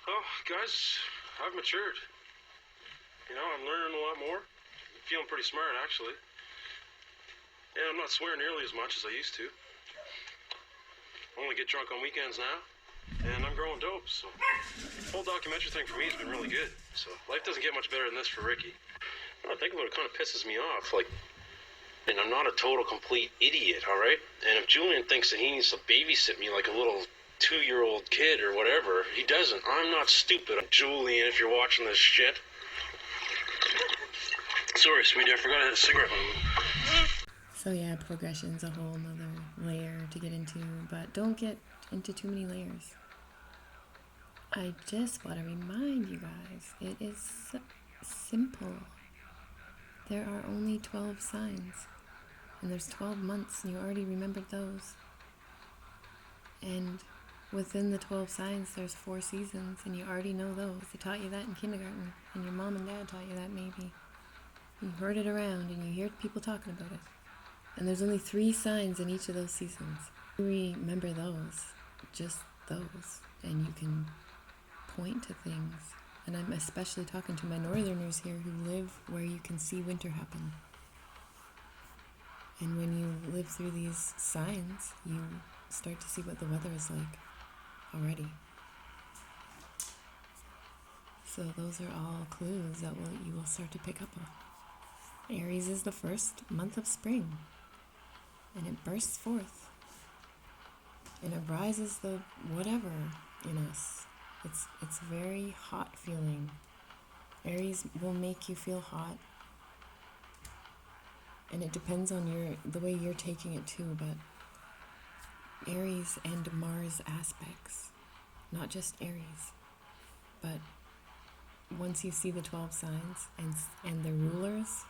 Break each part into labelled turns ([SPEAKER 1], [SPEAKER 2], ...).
[SPEAKER 1] Oh, guys, I've matured. I'm learning a lot more. I'm feeling pretty smart, actually. Yeah, I'm not swearing nearly as much as I used to. I only get drunk on weekends now, and I'm growing dope, so the whole documentary thing for me has been really good. So life doesn't get much better than this for Ricky. I think about it, kind of pisses me off. And I'm not a total complete idiot, all right? And if Julian thinks that he needs to babysit me like a little 2-year-old kid or whatever, he doesn't. I'm not stupid. Julian, if you're watching this shit. Sorry, sweetie, I forgot I had a cigarette.
[SPEAKER 2] So yeah, progression's a whole nother layer to get into, but don't get into too many layers. I just want to remind you guys, it is simple. There are only 12 signs, and there's 12 months, and you already remembered those. And within the 12 signs, there's 4 seasons, and you already know those. They taught you that in kindergarten, and your mom and dad taught you that maybe. You heard it around, and you hear people talking about it. And there's only 3 signs in each of those seasons. Remember those, just those, and you can point to things. And I'm especially talking to my northerners here who live where you can see winter happen. And when you live through these signs, you start to see what the weather is like already. So those are all clues that you will start to pick up on. Aries is the first month of spring, and it bursts forth, and it rises the whatever in us. It's very hot feeling. Aries will make you feel hot, and it depends on the way you're taking it too, but Aries and Mars aspects, not just Aries, but once you see the 12 signs and the rulers,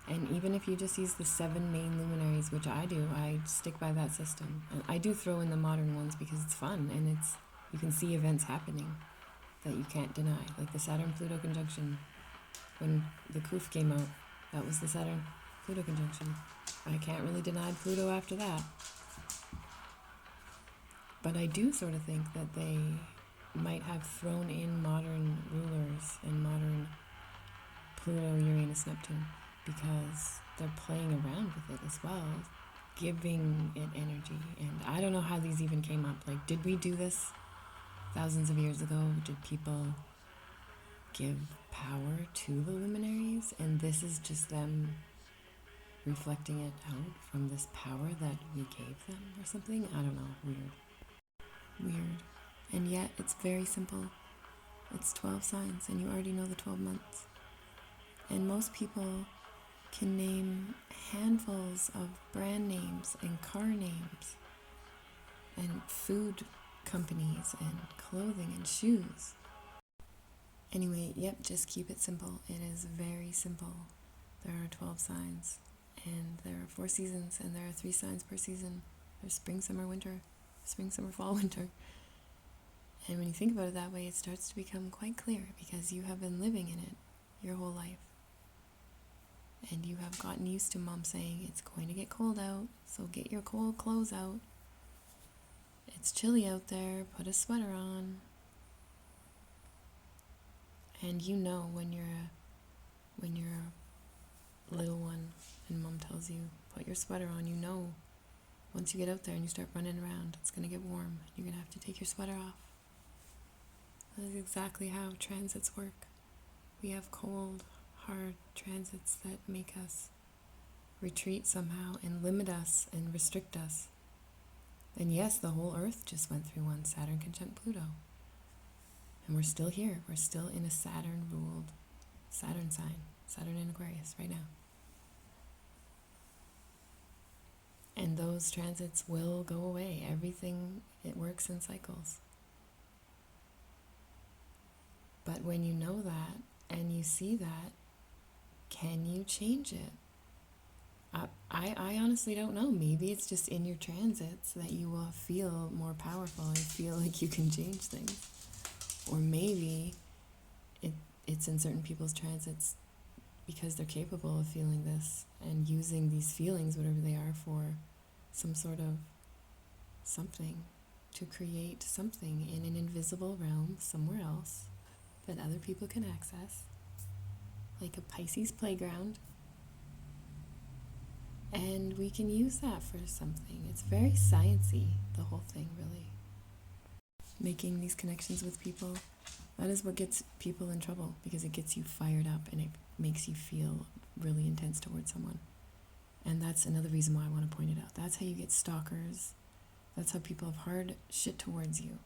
[SPEAKER 2] and even if you just use the 7 main luminaries, which I do, I stick by that system. And I do throw in the modern ones because it's fun, and you can see events happening that you can't deny. Like the Saturn-Pluto conjunction, when the Kuf came out, that was the Saturn-Pluto conjunction. I can't really deny Pluto after that. But I do sort of think that they might have thrown in modern rulers and modern Pluto, Uranus, Neptune, because they're playing around with it as well, giving it energy. And I don't know how these even came up. Like, did we do this thousands of years ago? Did people give power to the luminaries? And this is just them reflecting it out from this power that we gave them or something? I don't know. Weird. And yet it's very simple. It's 12 signs, and you already know the 12 months. And most people can name handfuls of brand names and car names and food companies and clothing and shoes. Anyway, just keep it simple. It is very simple. There are 12 signs, and there are 4 seasons, and there are 3 signs per season. There's spring, summer, winter, spring, summer, fall, winter. And when you think about it that way, it starts to become quite clear, because you have been living in it your whole life. And you have gotten used to mom saying, it's going to get cold out, so get your cold clothes out. It's chilly out there, put a sweater on. And you know when you're a little one and mom tells you, put your sweater on, you know once you get out there and you start running around, it's going to get warm. You're going to have to take your sweater off. That is exactly how transits work. We have cold, hard transits that make us retreat somehow and limit us and restrict us. And yes, the whole earth just went through one, Saturn conjunct Pluto. And we're still here. We're still in a Saturn-ruled Saturn sign, Saturn in Aquarius right now. And those transits will go away. Everything, it works in cycles. But when you know that and you see that, can you change it? I honestly don't know. Maybe it's just in your transits that you will feel more powerful and feel like you can change things. Or maybe it's in certain people's transits because they're capable of feeling this and using these feelings, whatever they are, for some sort of something to create something in an invisible realm somewhere else that other people can access, like a Pisces playground. And we can use that for something. It's very sciencey, the whole thing, really. Making these connections with people, that is what gets people in trouble, because it gets you fired up and it makes you feel really intense towards someone. And that's another reason why I want to point it out. That's how you get stalkers. That's how people have hard shit towards you.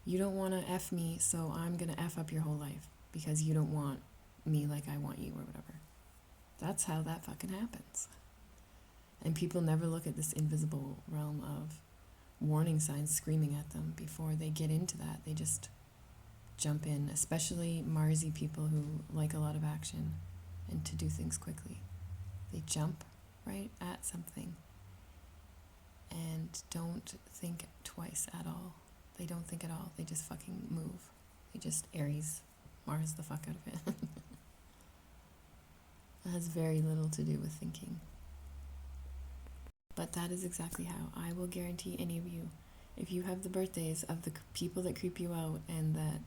[SPEAKER 2] You don't want to F me, so I'm going to F up your whole life because you don't want me like I want you or whatever. That's how that fucking happens. And people never look at this invisible realm of warning signs screaming at them before they get into that. They just jump in, especially Marsy people who like a lot of action and to do things quickly. They jump right at something and don't think twice at all. They don't think at all. They just fucking move. They just Aries, Mars the fuck out of it. It has very little to do with thinking. But that is exactly how. I will guarantee any of you, if you have the birthdays of the people that creep you out and that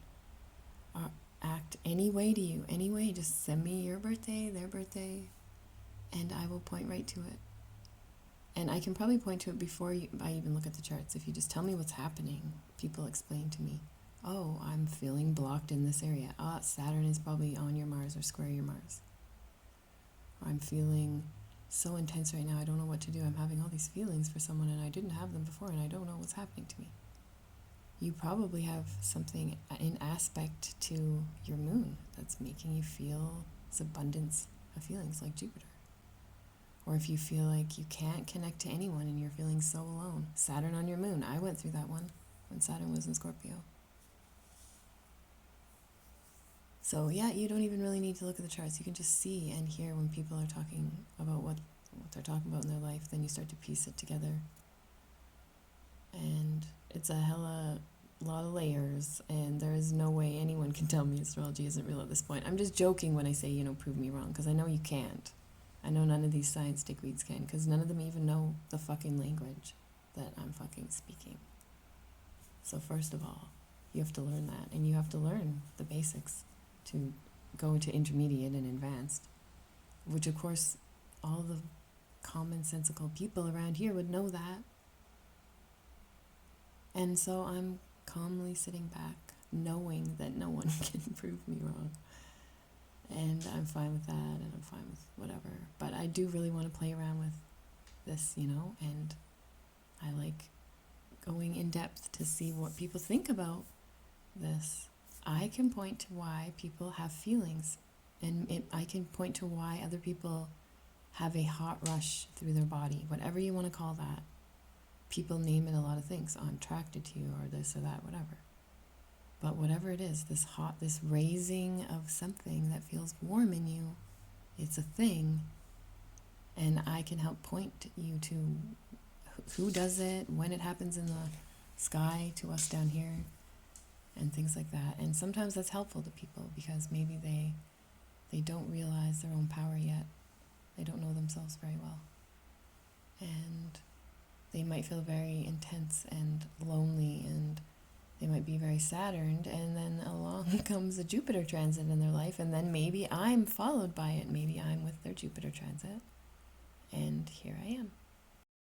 [SPEAKER 2] act any way to you, anyway, just send me your birthday, their birthday, and I will point right to it. And I can probably point to it before I even look at the charts. If you just tell me what's happening, people explain to me, oh, I'm feeling blocked in this area. Saturn is probably on your Mars or square your Mars. Or I'm feeling so intense right now, I don't know what to do. I'm having all these feelings for someone and I didn't have them before and I don't know what's happening to me. You probably have something in aspect to your moon that's making you feel this abundance of feelings like Jupiter. Or if you feel like you can't connect to anyone and you're feeling so alone. Saturn on your moon. I went through that one when Saturn was in Scorpio. So yeah, you don't even really need to look at the charts. You can just see and hear when people are talking about what they're talking about in their life. Then you start to piece it together. And it's a hella lot of layers, and there is no way anyone can tell me astrology isn't real at this point. I'm just joking when I say, prove me wrong, because I know you can't. I know none of these science dickweeds can, because none of them even know the fucking language that I'm fucking speaking. So first of all, you have to learn that, and you have to learn the basics to go to intermediate and advanced, which of course all the commonsensical people around here would know that. And so I'm calmly sitting back, knowing that no one can prove me wrong. And I'm fine with that, and I'm fine with whatever. But I do really want to play around with this, and I like going in depth to see what people think about this. I can point to why people have feelings, and I can point to why other people have a hot rush through their body, whatever you want to call that. People name it a lot of things. I'm attracted to you, or this or that, whatever. But whatever it is, this raising of something that feels warm in you, it's a thing. And I can help point you to who does it, when it happens in the sky to us down here, and things like that. And sometimes that's helpful to people because maybe they don't realize their own power yet. They don't know themselves very well. And they might feel very intense and lonely, and they might be very Saturned, and then along comes a Jupiter transit in their life, and then maybe I'm followed by it. Maybe I'm with their Jupiter transit, and here I am.